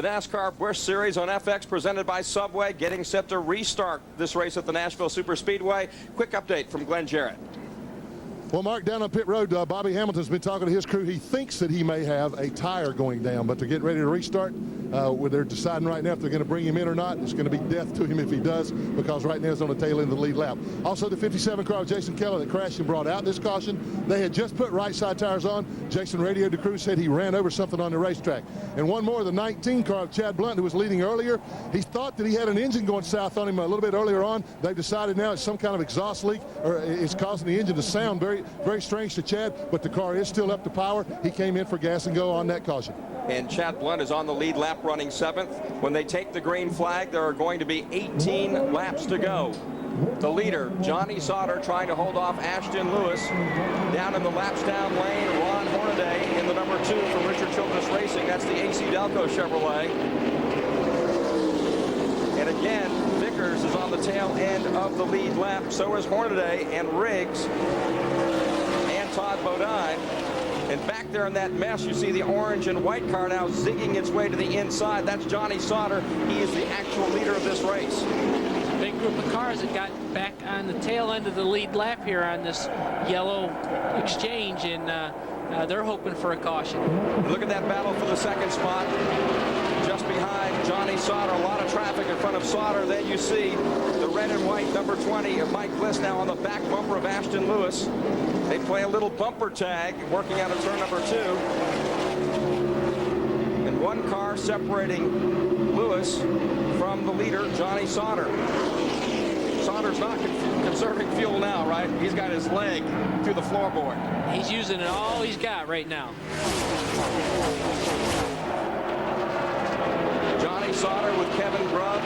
NASCAR Busch Series on FX presented by Subway, getting set to restart this race at the Nashville Superspeedway. Quick update from Glenn Jarrett. Well, Mark, down on pit road, Bobby Hamilton's been talking to his crew. He thinks that he may have a tire going down, but to get ready to restart, where they're deciding right now if they're going to bring him in or not. It's going to be death to him if he does, because right now he's on the tail end of the lead lap. Also, the 57 car of Jason Keller that crashed and brought out this caution. They had just put right side tires on. Jason radioed the crew, said he ran over something on the racetrack. And one more, the 19 car of Chad Blunt, who was leading earlier. He thought that he had an engine going south on him a little bit earlier on. They've decided now it's some kind of exhaust leak, or it's causing the engine to sound very, very strange to Chad, but the car is still up to power. He came in for gas and go on that caution. And Chad Blunt is on the lead lap, running 7th. When they take the green flag, there are going to be 18 laps to go. The leader, Johnny Sauter, trying to hold off Ashton Lewis. Down in the laps down lane, Ron Hornaday in the number 2 from Richard Childress Racing. That's the AC Delco Chevrolet. And again, Vickers is on the tail end of the lead lap. So is Hornaday and Riggs and Todd Bodine. And back there in that mess, you see the orange and white car now zigging its way to the inside. That's Johnny Sauter. He is the actual leader of this race. Big group of cars that got back on the tail end of the lead lap here on this yellow exchange, and they're hoping for a caution. Look at that battle for the second spot. Just behind Johnny Sauter, a lot of traffic in front of Sauter. Then you see the red and white number 20 of Mike Bliss now on the back bumper of Ashton Lewis. They play a little bumper tag, working out of turn number 2. And one car separating Lewis from the leader, Johnny Sauter. Sauter's not conserving fuel now, right? He's got his leg through the floorboard. He's using it all he's got right now. Johnny Sauter with Kevin Grubb.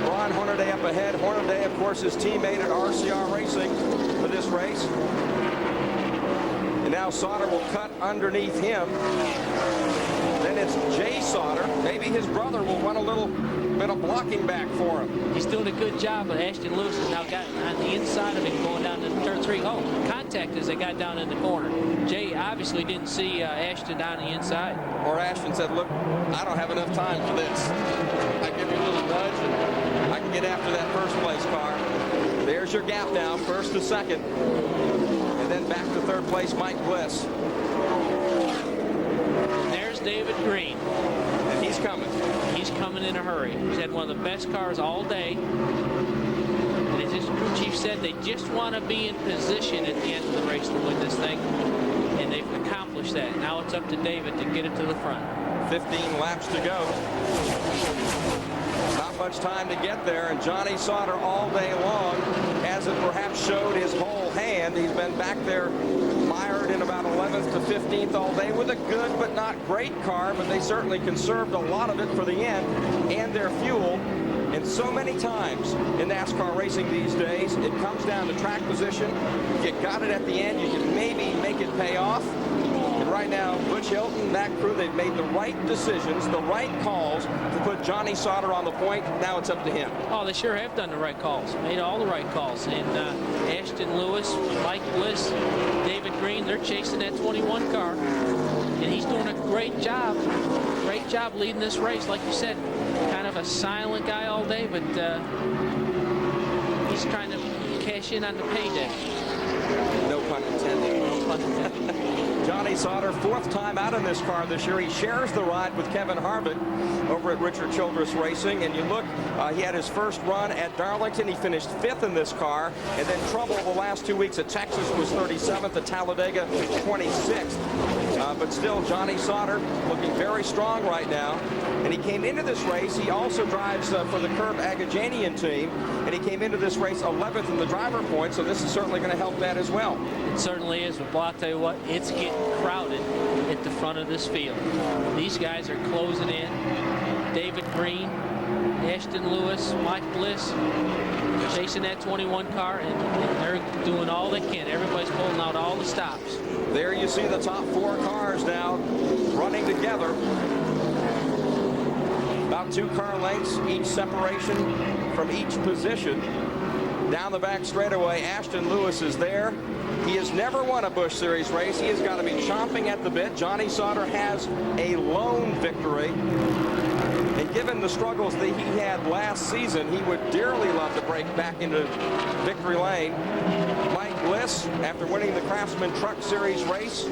Ron Hornaday up ahead. Hornaday, of course, his teammate at RCR Racing for this race. And now Sauter will cut underneath him. Then it's Jay Sauter. Maybe his brother will run a little bit of blocking back for him. He's doing a good job, but Ashton Lewis has now got on the inside of him going down to turn 3. Oh, contact as they got down in the corner. Jay obviously didn't see Ashton down the inside. Or Ashton said, look, I don't have enough time for this. I give you a little nudge and I can get after that first place car. There's your gap now, first to second. And then back to third place, Mike Bliss. There's David Green. And he's coming. He's coming in a hurry. He's had one of the best cars all day. And as his crew chief said, they just want to be in position at the end of the race to win this thing. And they've accomplished that. Now it's up to David to get it to the front. 15 laps to go. Not much time to get there, and Johnny Sauter all day long hasn't perhaps showed his whole hand. He's been back there mired in about 11th to 15th all day with a good but not great car, but they certainly conserved a lot of it for the end and their fuel. And so many times in NASCAR racing these days, it comes down to track position. If you got it at the end, you can maybe make it pay off. And right now, Butch Hilton, that crew, they've made the right decisions, the right calls to put Johnny Sauter on the point. Now it's up to him. Oh, they sure have done the right calls, made all the right calls. And Ashton Lewis, Mike Bliss, David Green, they're chasing that 21 car. And he's doing a great job leading this race. Like you said, kind of a silent guy all day, but he's trying to cash in on the payday. No pun intended. No pun intended. Johnny Sauter, 4th time out in this car this year. He shares the ride with Kevin Harvick over at Richard Childress Racing. And you look, he had his first run at Darlington. He finished 5th in this car. And then trouble the last 2 weeks at Texas was 37th, at Talladega 26th. But still, Johnny Sauter looking very strong right now. And he came into this race. He also drives for the Curb Agajanian team. And he came into this race 11th in the driver points. So this is certainly going to help that as well. It certainly is. But I'll tell you what, it's getting crowded at the front of this field. These guys are closing in. David Green, Ashton Lewis, Mike Bliss, chasing that 21 car, and they're doing all they can. Everybody's pulling out all the stops. There you see the top 4 cars now running together. About 2 car lengths, each separation from each position. Down the back straightaway, Ashton Lewis is there. He has never won a Busch Series race. He has got to be chomping at the bit. Johnny Sauter has a lone victory. And given the struggles that he had last season, he would dearly love to break back into victory lane. Mike Bliss, after winning the Craftsman Truck Series race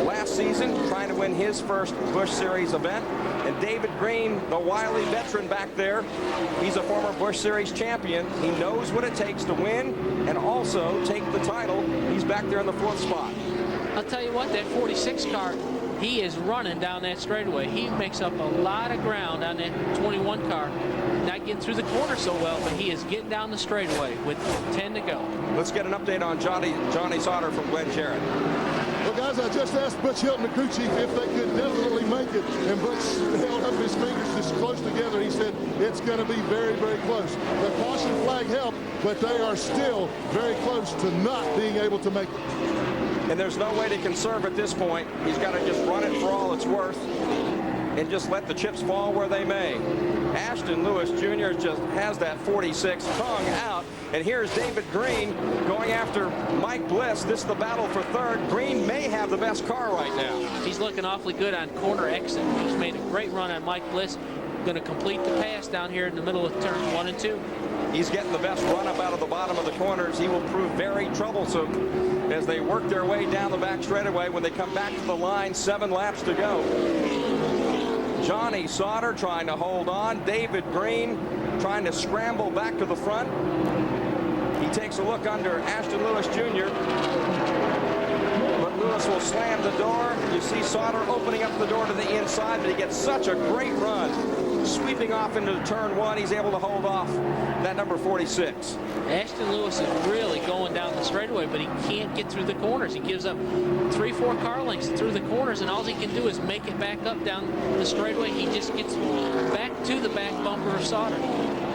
last season, trying to win his first Busch Series event. And David Green, the wily veteran back there, he's a former Busch Series champion. He knows what it takes to win and also take the title. He's back there in the 4th spot. I'll tell you what, that 46 car, he is running down that straightaway. He makes up a lot of ground on that 21 car. Not getting through the corner so well, but he is getting down the straightaway with 10 to go. Let's get an update on Johnny Sauter from Glenn Jarrett. Well, guys, I just asked Butch Hilton, the crew chief, if they could definitely make it, and Butch held up his fingers just close together. He said it's going to be very, very close. The caution flag helped, but they are still very close to not being able to make it. And there's no way to conserve at this point. He's got to just run it for all it's worth and just let the chips fall where they may. Ashton Lewis Jr. just has that 46 hung out. And here's David Green going after Mike Bliss. This is the battle for 3rd. Green may have the best car right now. He's looking awfully good on corner exit. He's made a great run on Mike Bliss. Going to complete the pass down here in the middle of turns 1 and 2. He's getting the best run up out of the bottom of the corners. He will prove very troublesome as they work their way down the back straightaway. When they come back to the line, 7 laps to go. Johnny Sauter trying to hold on. David Green trying to scramble back to the front. He takes a look under Ashton Lewis Jr. But Lewis will slam the door. You see Sauter opening up the door to the inside, but he gets such a great run. Sweeping off into turn 1, he's able to hold off that number 46. Ashton Lewis is really going down the straightaway, but he can't get through the corners. He gives up 3-4 car lengths through the corners, and all he can do is make it back up down the straightaway. He just gets back to the back bumper of Sauter.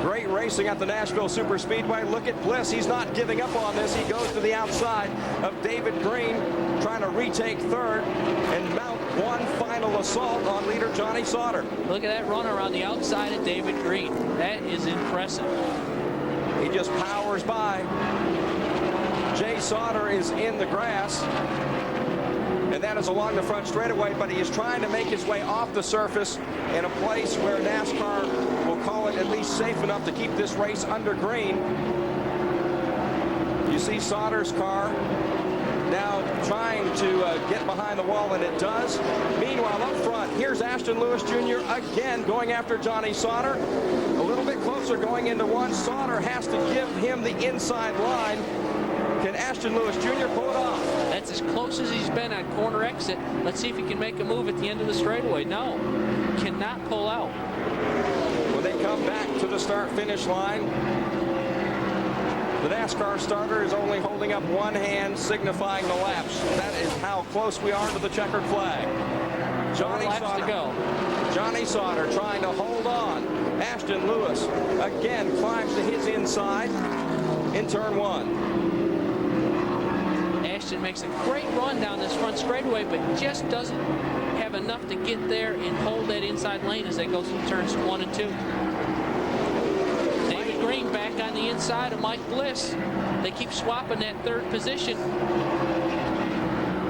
Great racing at the Nashville Superspeedway. Look at Bliss. He's not giving up on this. He goes to the outside of David Green, trying to retake 3rd and mount one final assault on leader Johnny Sauter. Look at that run around the outside of David Green. That is impressive. He just powers by. Jay Sauter is in the grass, and that is along the front straightaway, but he is trying to make his way off the surface in a place where NASCAR will call it at least safe enough to keep this race under green. You see Sauter's car now trying to get behind the wall, and it does. Meanwhile, up front, here's Ashton Lewis Jr. again going after Johnny Sauter. A little bit closer going into 1. Sauter has to give him the inside line. Can Ashton Lewis Jr. pull it off? That's as close as he's been on corner exit. Let's see if he can make a move at the end of the straightaway. No, cannot pull out. When they come back to the start-finish line, the NASCAR starter is only holding up one hand, signifying the laps. That is how close we are to the checkered flag. Johnny Sauter, to go. Johnny Sauter trying to hold on. Ashton Lewis again climbs to his inside in turn 1. Ashton makes a great run down this front straightaway, but just doesn't have enough to get there and hold that inside lane as they go through turns 1 and 2. David Green back on the inside of Mike Bliss. They keep swapping that 3rd position.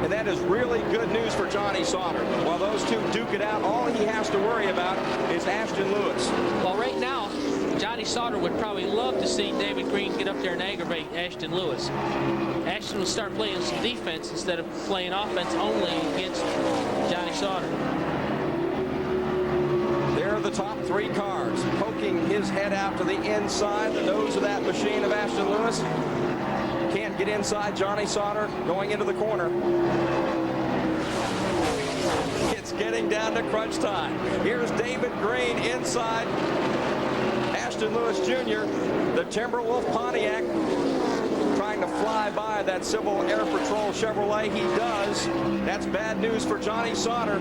And that is really good news for Johnny Sauter. While those two duke it out, all he has to worry about is Ashton Lewis. Well, right now, Johnny Sauter would probably love to see David Green get up there and aggravate Ashton Lewis. Ashton will start playing some defense instead of playing offense only against Johnny Sauter. There are the top 3 cars, poking his head out to the inside, the nose of that machine of Ashton Lewis. Can't get inside Johnny Sauter going into the corner. It's getting down to crunch time. Here's David Green inside Ashton Lewis Jr., the Timberwolf Pontiac, trying to fly by that Civil Air Patrol Chevrolet. He does. That's bad news for Johnny Sauter.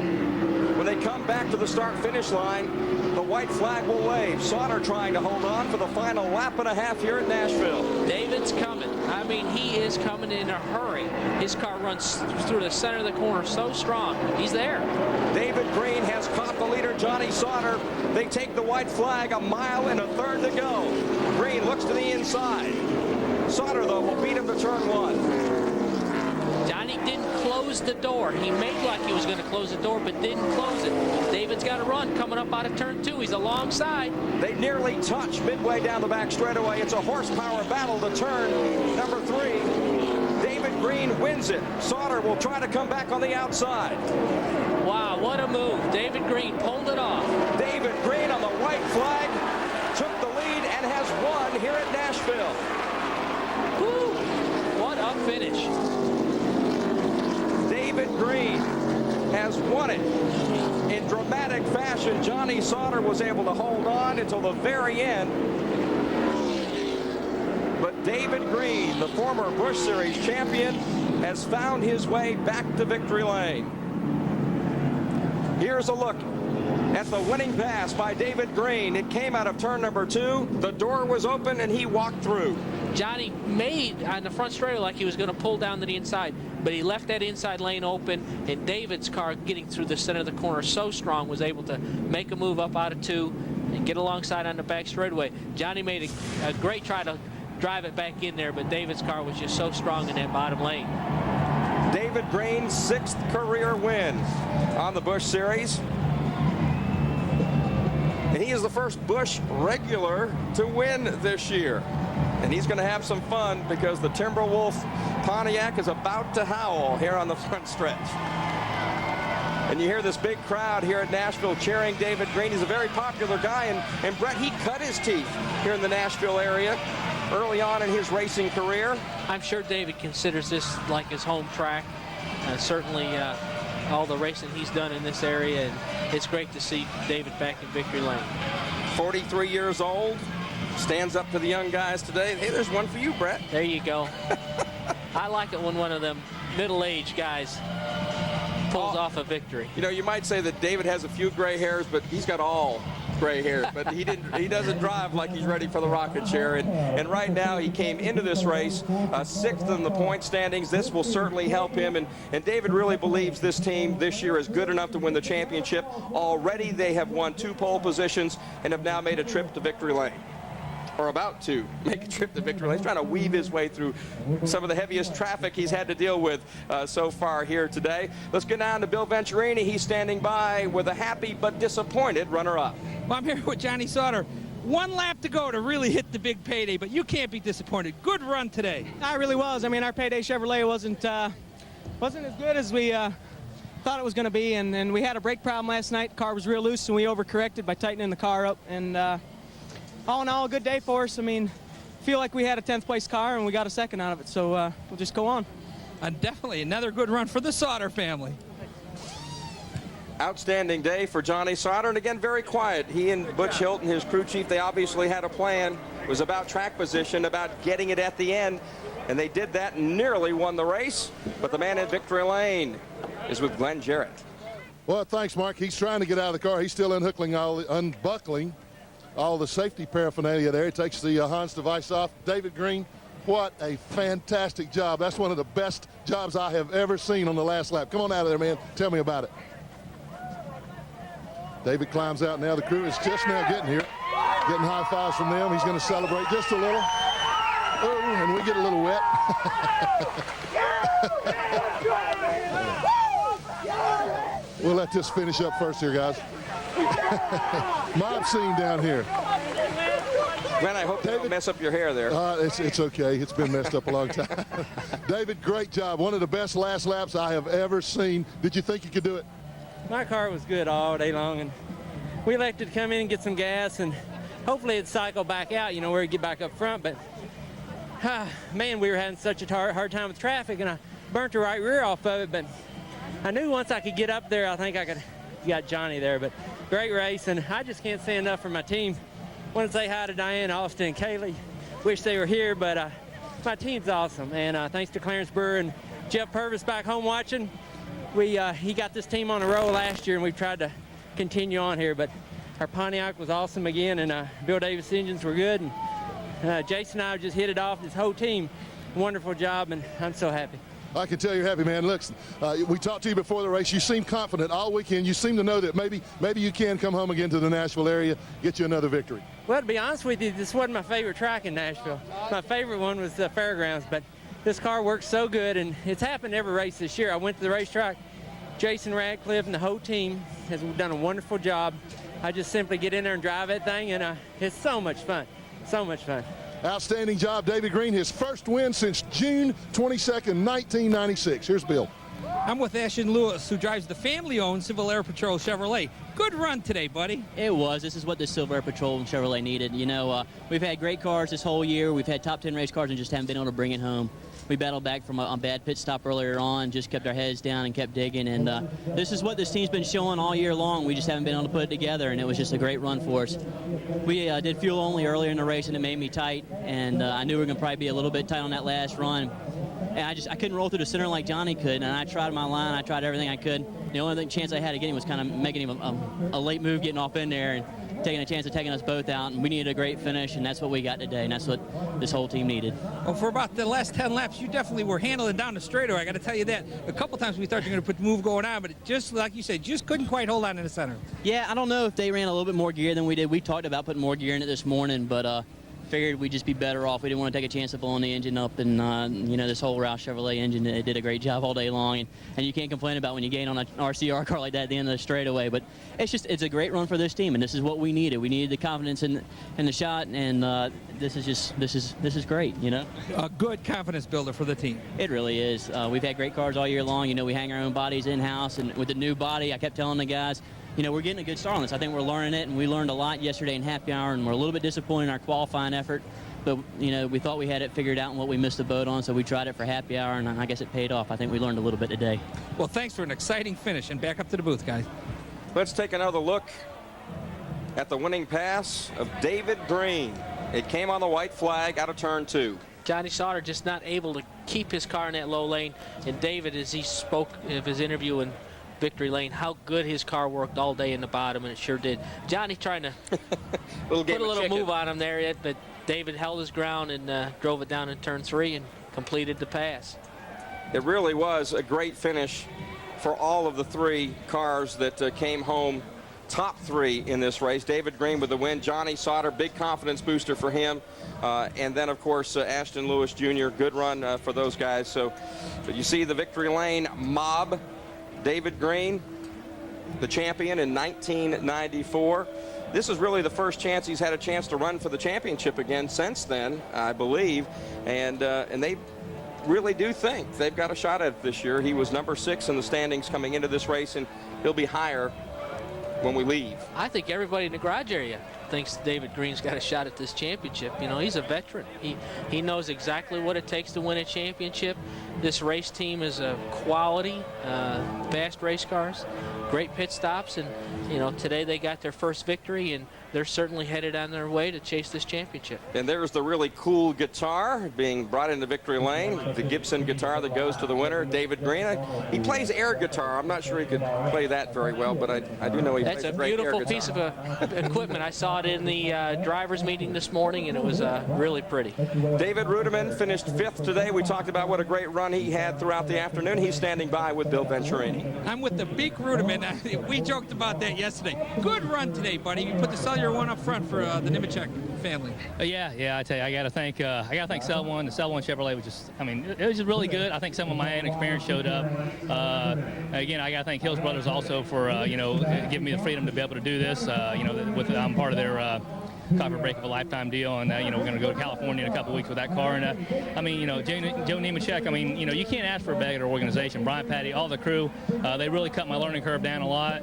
When they come back to the start-finish line, the white flag will wave. Sauter trying to hold on for the final lap and a half here at Nashville. David's coming. I mean, he is coming in a hurry. His car runs through the center of the corner so strong. He's there. David Green has caught the leader, Johnny Sauter. They take the white flag, 1 mile and a third to go. Green looks to the inside. Sauter, though, will beat him to turn 1. Johnny didn't close closed the door. He made like he was going to close the door, but didn't close it. David's got a run coming up out of turn 2. He's alongside. They nearly touch midway down the back straightaway. It's a horsepower battle to turn number 3. David Green wins it. Sauter will try to come back on the outside. Wow, what a move. David Green pulled it off. David Green on the white flag took the lead and has won here at Nashville. Woo! What a finish. David Green has won it in dramatic fashion. Johnny Sauter was able to hold on until the very end. But David Green, the former Busch Series champion, has found his way back to victory lane. Here's a look at the winning pass by David Green. It came out of turn number 2. The door was open and he walked through. Johnny made on the front straightaway like he was going to pull down to the inside, but he left that inside lane open, and David's car getting through the center of the corner so strong was able to make a move up out of 2 and get alongside on the back straightaway. Johnny made a great try to drive it back in there, but David's car was just so strong in that bottom lane. David Green's 6th career win on the Busch Series. And he is the first Busch regular to win this year. And he's going to have some fun because the Timberwolf Pontiac is about to howl here on the front stretch. And you hear this big crowd here at Nashville cheering David Green. He's a very popular guy, and Brett, he cut his teeth here in the Nashville area early on in his racing career. I'm sure David considers this like his home track. Certainly all the racing he's done in this area, and it's great to see David back in victory lane. 43 years old, stands up to the young guys today. Hey, there's one for you, Brett. There you go. I like it when one of them middle-aged guys pulls off a victory. You know, you might say that David has a few gray hairs, but he's got all gray hairs. But he doesn't drive like he's ready for the rocket chair. And right now he came into this race 6th in the point standings. This will certainly help him. And David really believes this team this year is good enough to win the championship. Already they have won 2 pole positions and have now made a trip to victory lane. Or about to make a trip to victory lane. He's trying to weave his way through some of the heaviest traffic he's had to deal with so far here today. Let's get down to Bill Venturini. He's standing by with a happy but disappointed runner-up. Well, I'm here with Johnny Sauter. 1 lap to go to really hit the big payday, but you can't be disappointed. Good run today. I really was. I mean, our payday Chevrolet wasn't as good as we thought it was going to be, and we had a brake problem last night. The car was real loose, and we overcorrected by tightening the car up. And all in all, a good day for us. I mean, feel like we had a 10th place car and we got a 2nd out of it, so we'll just go on. Definitely another good run for the Sauter family. Outstanding day for Johnny Sauter, and again, very quiet. He and Butch Hilton, his crew chief, they obviously had a plan. It was about track position, about getting it at the end, and they did that and nearly won the race. But the man in victory lane is with Glenn Jarrett. Well, thanks, Mark. He's trying to get out of the car. He's still unbuckling all the safety paraphernalia there. He takes the Hans device off. David Green, what a fantastic job. That's one of the best jobs I have ever seen on the last lap. Come on out of there, man. Tell me about it. David climbs out now. The crew is just now getting here. Getting high fives from them. He's going to celebrate just a little. Oh, and we get a little wet. We'll let this finish up first here, guys. Mob scene down here. Glenn, I hope they don't mess up your hair there. It's okay. It's been messed up a long time. David, great job. One of the best last laps I have ever seen. Did you think you could do it? My car was good all day long, and we elected to come in and get some gas, and hopefully it'd cycle back out, you know, where we get back up front. But, man, we were having such a hard time with traffic, and I burnt the right rear off of it. But I knew once I could get up there, I think I could got Johnny there. But great race, and I just can't say enough for my team. Want to say hi to Diane, Austin, and Kaylee. Wish they were here, but my team's awesome. And thanks to Clarence Burr and Jeff Purvis back home watching. He got this team on a roll last year, and we've tried to continue on here. But our Pontiac was awesome again, and Bill Davis engines were good. And Jason and I just hit it off. This whole team, wonderful job, and I'm so happy. I can tell you're happy, man. Look, we talked to you before the race. You seem confident all weekend. You seem to know that maybe you can come home again to the Nashville area, get you another victory. Well, to be honest with you, this wasn't my favorite track in Nashville. My favorite one was the Fairgrounds, but this car works so good, and it's happened every race this year. I went to the racetrack. Jason Radcliffe and the whole team has done a wonderful job. I just simply get in there and drive that thing, and it's so much fun. So much fun. Outstanding job, David Green. His first win since June 22nd, 1996. Here's Bill. I'm with Ashton Lewis, who drives the family-owned Civil Air Patrol Chevrolet. Good run today, buddy. It was. This is what the Civil Air Patrol and Chevrolet needed. You know, we've had great cars this whole year. We've had top 10 race cars and just haven't been able to bring it home. We battled back from a bad pit stop earlier on, just kept our heads down and kept digging. And this is what this team's been showing all year long. We just haven't been able to put it together, and it was just a great run for us. We did fuel only earlier in the race, and it made me tight. And I knew we were going to probably be a little bit tight on that last run. And I couldn't roll through the center like Johnny could, and I tried my line. I tried everything I could. The only chance I had of getting was kind of making him a late move, getting off in there, and taking a chance of taking us both out. And we needed a great finish, and that's what we got today, and that's what this whole team needed. Well, for about the last 10 laps, you definitely were handling down the straightaway. I got to tell you that. A couple times we thought you were going to put the move going on, but it just, like you said, just couldn't quite hold on in the center. Yeah, I don't know if they ran a little bit more gear than we did. We talked about putting more gear in it this morning, but figured we'd just be better off. We didn't want to take a chance of blowing the engine up, and you know, this whole Roush Chevrolet engine, it did a great job all day long, and you can't complain about when you gain on an RCR car like that at the end of the straightaway. But it's a great run for this team, and this is what we needed. We needed the confidence in the shot, and this is great, you know. A good confidence builder for the team. It really is. We've had great cars all year long. You know, we hang our own bodies in-house, and with the new body, I kept telling the guys, you know, we're getting a good start on this. I think we're learning it, and we learned a lot yesterday in happy hour, and we're a little bit disappointed in our qualifying effort. But, you know, we thought we had it figured out and what we missed the boat on, so we tried it for happy hour, and I guess it paid off. I think we learned a little bit today. Well, thanks for an exciting finish, and back up to the booth, guys. Let's take another look at the winning pass of David Green. It came on the white flag out of turn 2. Johnny Sauter just not able to keep his car in that low lane. And David, as he spoke of his interview in victory lane, how good his car worked all day in the bottom, and it sure did. Johnny trying to put a little move on him there, but David held his ground and drove it down in turn 3 and completed the pass. It really was a great finish for all of the 3 cars that came home top 3 in this race. David Green with the win. Johnny Sauter, big confidence booster for him. And then, of course, Ashton Lewis Jr., good run for those guys. So you see the victory lane mob. David Green, the champion in 1994. This is really the first chance he's had a chance to run for the championship again since then, I believe. And they really do think they've got a shot at it this year. He was number 6 in the standings coming into this race, and he'll be higher when we leave. I think everybody in the garage area thinks David Green's got a shot at this championship. You know, he's a veteran. He knows exactly what it takes to win a championship. This race team is a quality, fast race cars, great pit stops, and you know, today they got their first victory, and they're certainly headed on their way to chase this championship. And there's the really cool guitar being brought into victory lane, the Gibson guitar that goes to the winner, David Green. He plays air guitar. I'm not sure he could play that very well, but I do know he plays a great air guitar. That's a beautiful piece of equipment. I saw it in the drivers meeting this morning, and it was really pretty. David Ruderman finished 5th today. We talked about what a great run he had throughout the afternoon. He's standing by with Bill Venturini. I'm with the big Ruderman. We joked about that yesterday. Good run today, buddy. You put the cellular one up front for the Nemechek family. Yeah. I tell you, I got to thank Cell One. The Cell One Chevrolet was just, I mean, it was just really good. I think some of my inexperience showed up. Again, I got to thank Hills Brothers also for you know, giving me the freedom to be able to do this. You know, I'm part of their copper break of a lifetime deal, and you know, we're going to go to California in a couple of weeks with that car. And I mean, you know, Joe Nemechek, I mean, you know, you can't ask for a better organization. Brian, Patty, all the crew, they really cut my learning curve down a lot.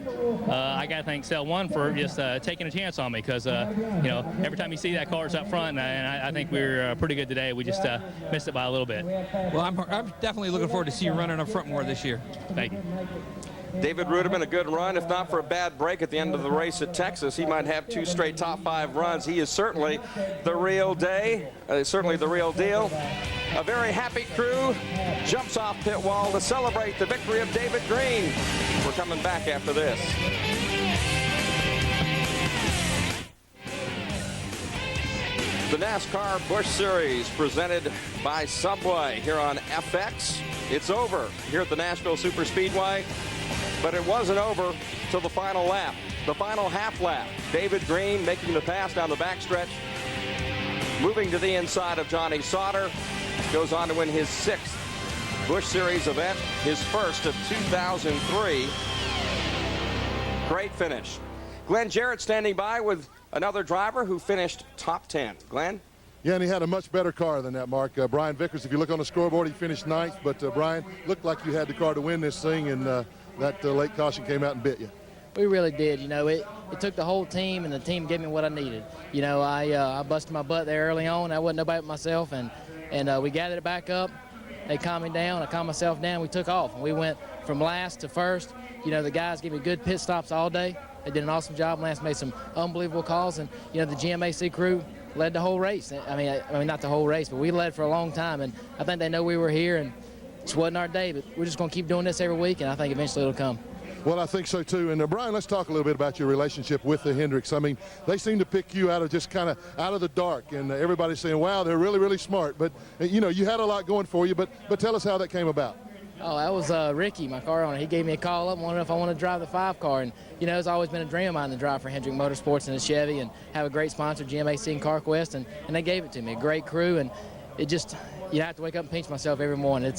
I got to thank Cell One for just taking a chance on me, because you know, every time you see that car's up front, and I think we were pretty good today. We just missed it by a little bit. Well, I'm definitely looking forward to see you running up front more this year. Thank you. David Ruderman, a good run. If not for a bad break at the end of the race at Texas, he might have 2 straight top 5 runs. He is certainly the real certainly the real deal. A very happy crew jumps off pit wall to celebrate the victory of David Green. We're coming back after this. The NASCAR Busch Series presented by Subway here on FX. It's over here at the Nashville Superspeedway. But it wasn't over till the final lap, the final half lap. David Green making the pass down the backstretch, moving to the inside of Johnny Sauter. Goes on to win his 6th Busch Series event, his first of 2003. Great finish. Glenn Jarrett standing by with another driver who finished top 10. Glenn? Yeah, and he had a much better car than that, Mark. Brian Vickers, if you look on the scoreboard, he finished 9th. But, Brian, looked like you had the car to win this thing, and that late caution came out and bit you. We really did. You know, it took the whole team, and the team gave me what I needed. You know, I busted my butt there early on. I wasn't nobody but myself, and we gathered it back up. They calmed me down. I calmed myself down. We took off. And we went from last to first. You know, the guys gave me good pit stops all day. They did an awesome job. Lance made some unbelievable calls, and, you know, the GMAC crew led the whole race. I mean, not the whole race, but we led for a long time, and I think they know we were here, and it wasn't our day, but we're just going to keep doing this every week, and I think eventually it'll come. Well, I think so, too. And, Brian, let's talk a little bit about your relationship with the Hendricks. I mean, they seem to pick you out of just kind of out of the dark, and everybody's saying, wow, they're really, really smart. But, you know, you had a lot going for you, but tell us how that came about. Oh, that was Ricky, my car owner. He gave me a call up and wanted if I want to drive the 5 car. And, you know, it's always been a dream of mine to drive for Hendrick Motorsports and a Chevy and have a great sponsor, GMAC and CarQuest, and they gave it to me. A great crew, and it just, you have to wake up and pinch myself every morning.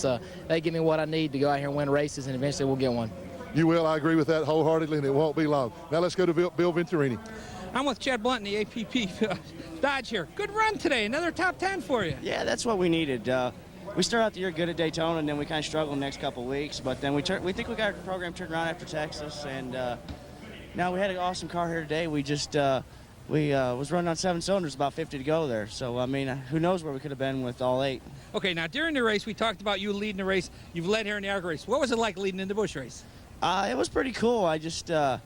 They give me what I need to go out here and win races, and eventually we'll get one. You will. I agree with that wholeheartedly, and it won't be long. Now let's go to Bill Venturini. I'm with Chad Blunt in the APP Dodge here. Good run today. Another top 10 for you. Yeah, that's what we needed. We started out the year good at Daytona, and then we kind of struggled the next couple of weeks. But then we think we got our program turned around after Texas, and now we had an awesome car here today. We just was running on 7 cylinders, about 50 to go there. So I mean, who knows where we could have been with all 8. Okay, now during the race, we talked about you leading the race. You've led here in the ARCA race. What was it like leading in the Busch race? It was pretty cool. I just, I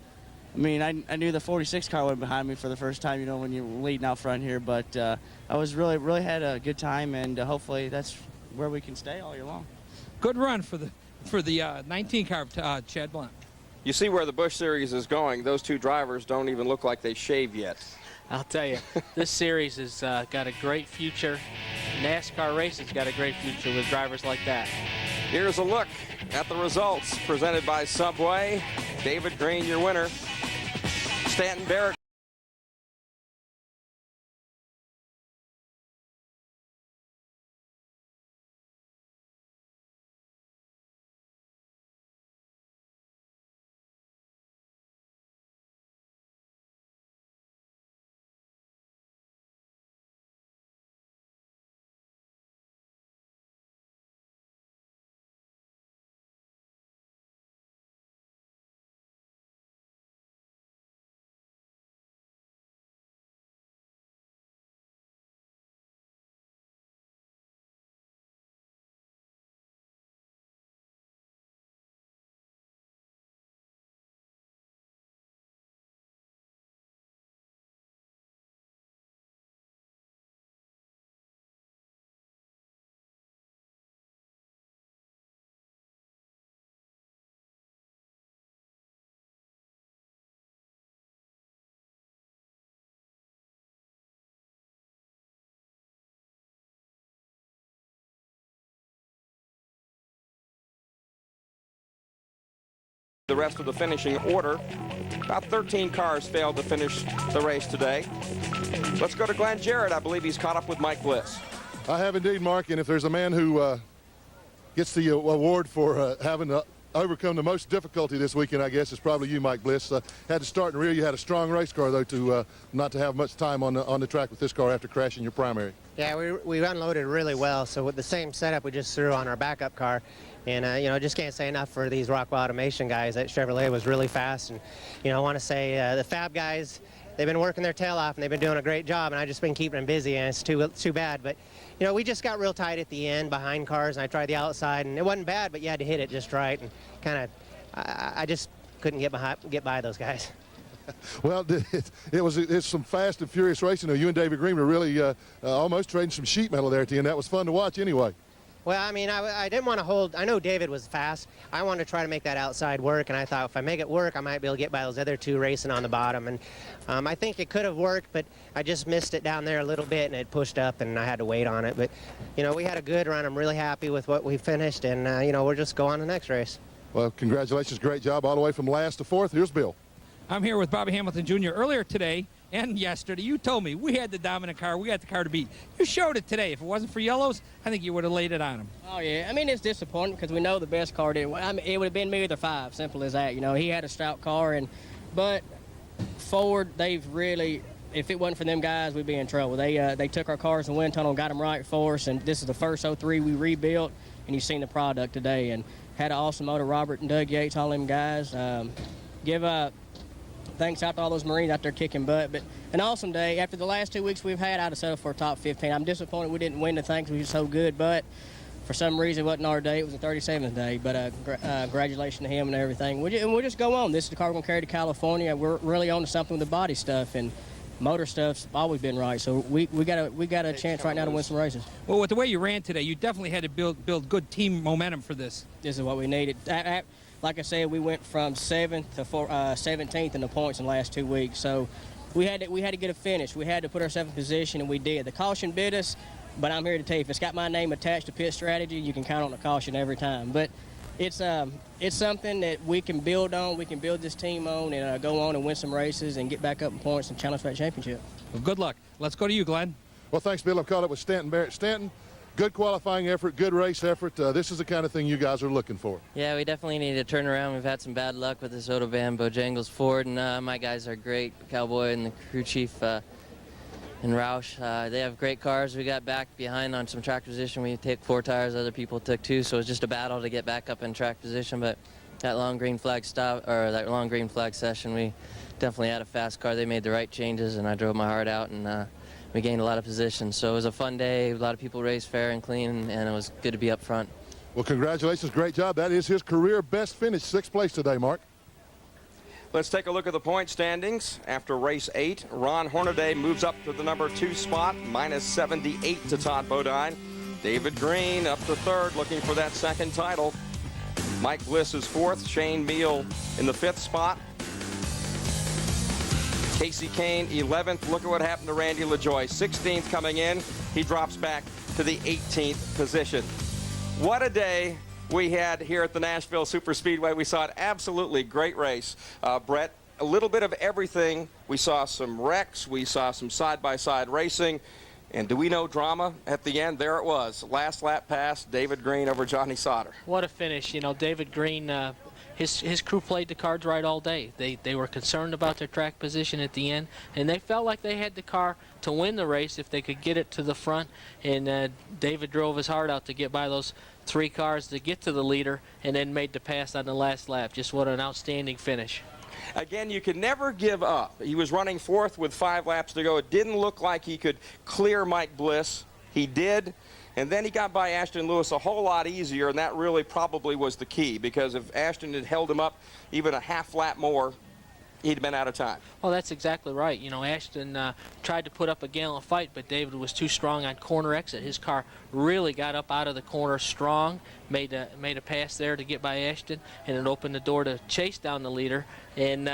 knew the 46 car went behind me for the first time, you know, when you're leading out front here. But I was really had a good time, and hopefully that's where we can stay all year long. Good run for the 19 car, Chad Blunt. You see where the Busch Series is going. Those two drivers don't even look like they shaved yet. I'll tell you, this series has got a great future. NASCAR racing's got a great future with drivers like that. Here's a look at the results presented by Subway. David Green, your winner. Stanton Barrett. The rest of the finishing order. About 13 cars failed to finish the race today. Let's go to Glenn Jarrett. I believe he's caught up with Mike Bliss. I have indeed, Mark, and if there's a man who gets the award for having overcome the most difficulty this weekend, I guess, it's probably you, Mike Bliss. Had to start in the rear. You had a strong race car, though, to not to have much time on the track with this car after crashing your primary. Yeah, we unloaded really well, so with the same setup we just threw on our backup car. And, you know, just can't say enough for these Rockwell Automation guys. That Chevrolet was really fast. And, you know, I want to say the Fab guys, they've been working their tail off, and they've been doing a great job, and I've just been keeping them busy, and it's too bad. But, you know, we just got real tight at the end behind cars, and I tried the outside, and it wasn't bad, but you had to hit it just right. And kind of, I just couldn't get by those guys. Well, it's some fast and furious racing. You and David Green were really almost trading some sheet metal there at the end. That was fun to watch anyway. Well, I mean, I didn't want to hold. I know David was fast. I wanted to try to make that outside work, and I thought if I make it work, I might be able to get by those other 2 racing on the bottom. And I think it could have worked, but I just missed it down there a little bit, and it pushed up, and I had to wait on it. But, you know, we had a good run. I'm really happy with what we finished, and, you know, we'll just go on to the next race. Well, congratulations. Great job all the way from last to 4th. Here's Bill. I'm here with Bobby Hamilton Jr. Earlier today, and yesterday. You told me we had the dominant car. We got the car to beat. You showed it today. If it wasn't for yellows, I think you would have laid it on him. Oh, yeah. I mean, it's disappointing because we know the best car did. I mean, it would have been me or the 5, simple as that. You know, he had a stout car, but Ford, they've really, if it wasn't for them guys, we'd be in trouble. They took our cars in the wind tunnel, got them right for us, and this is the first 03 we rebuilt, and you've seen the product today. And had an awesome motor, Robert and Doug Yates, all them guys. Thanks out to all those Marines out there kicking butt. But an awesome day. After the last 2 weeks we've had, I'd have settled for a top 15. I'm disappointed we didn't win the thing because we were so good, but for some reason it wasn't our day. It was the 37th day. But congratulations to him and everything. We'll just go on. This is the car we're going to carry to California. We're really on to something with the body stuff, and motor stuff's always been right. So we got a chance right now to win some races. Well, with the way you ran today, you definitely had to build good team momentum for this. This is what we needed. Like I said, we went from 7th to 17th in the points in the last 2 weeks. So we had to get a finish. We had to put ourselves in position, and we did. The caution bit us, but I'm here to tell you, if it's got my name attached to pit strategy, you can count on the caution every time. But it's something that we can build on. We can build this team on and go on and win some races and get back up in points and challenge for that championship. Well, good luck. Let's go to you, Glenn. Well, thanks, Bill. I've caught up with Stanton Barrett. Stanton, good qualifying effort, good race effort. This is the kind of thing you guys are looking for. Yeah, we definitely need to turn around. We've had some bad luck with this Autobahn, Bojangles, Ford, and my guys are great. Cowboy and the crew chief and Roush. They have great cars. We got back behind on some track position. We take 4 tires, other people took 2, so it was just a battle to get back up in track position. But that long green flag session, we definitely had a fast car. They made the right changes, and I drove my heart out, and we gained a lot of position. So it was a fun day. A lot of people raced fair and clean, and it was good to be up front. Well, congratulations. Great job. That is his career best finish, 6th place today, Mark. Let's take a look at the point standings. After race 8, Ron Hornaday moves up to the number 2 spot, minus 78 to Todd Bodine. David Green up to 3rd, looking for that 2nd title. Mike Bliss is 4th. Shane Meal in the 5th spot. Casey Kane 11th. Look at what happened to Randy LaJoie. 16th coming in. He drops back to the 18th position. What a day we had here at the Nashville Superspeedway. We saw an absolutely great race. Brett, a little bit of everything. We saw some wrecks. We saw some side-by-side racing. And do we know drama at the end? There it was. Last lap pass, David Green over Johnny Sauter. What a finish. You know, David Green, his crew played the cards right all day. They were concerned about their track position at the end, and they felt like they had the car to win the race if they could get it to the front. And David drove his heart out to get by those 3 cars to get to the leader, and then made the pass on the last lap. Just what an outstanding finish. Again, you can never give up. He was running 4th with 5 laps to go. It didn't look like he could clear Mike Bliss. He did. And then he got by Ashton Lewis a whole lot easier, and that really probably was the key, because if Ashton had held him up even a half lap more, he'd been out of time. Well, that's exactly right. You know, Ashton tried to put up a gallant fight, but David was too strong on corner exit. His car really got up out of the corner strong, made a pass there to get by Ashton, and it opened the door to chase down the leader. And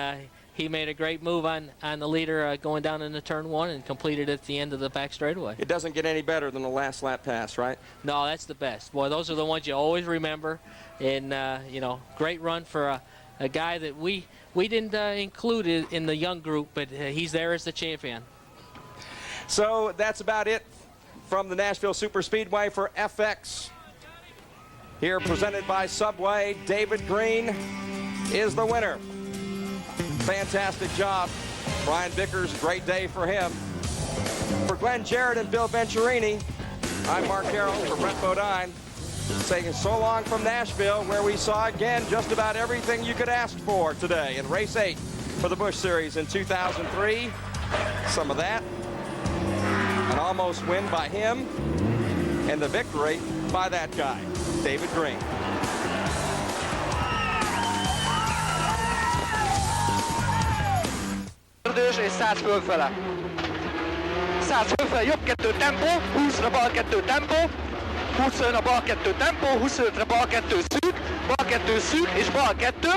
he made a great move on the leader going down into turn 1 and completed at the end of the back straightaway. It doesn't get any better than the last lap pass, right? No, that's the best. Boy, those are the ones you always remember. And, you know, great run for a guy that we didn't include in the young group, but he's there as the champion. So that's about it from the Nashville Superspeedway for FX. Here presented by Subway, David Green is the winner. Fantastic job. Brian Vickers, great day for him. For Glenn Jarrett and Bill Venturini, I'm Mark Carroll for Brett Bodine, saying so long from Nashville, where we saw again just about everything you could ask for today in race 8 for the Busch Series in 2003. Some of that, an almost win by him, and the victory by that guy, David Green. És 100 fölfele. 100 fölfele, jobb 2 tempó, 20-ra bal 2 tempó, 25-ra bal 2 tempó, 25-re bal 2 szűk, bal 2 szűk, és bal 2,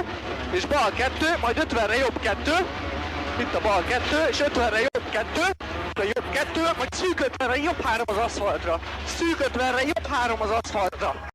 és bal 2, majd 50-re jobb 2, itt a bal 2, és 50-re jobb 2, jobb 2, majd szűk 50-re jobb 3 az aszfaltra. Szűk 50-re jobb 3 az aszfaltra.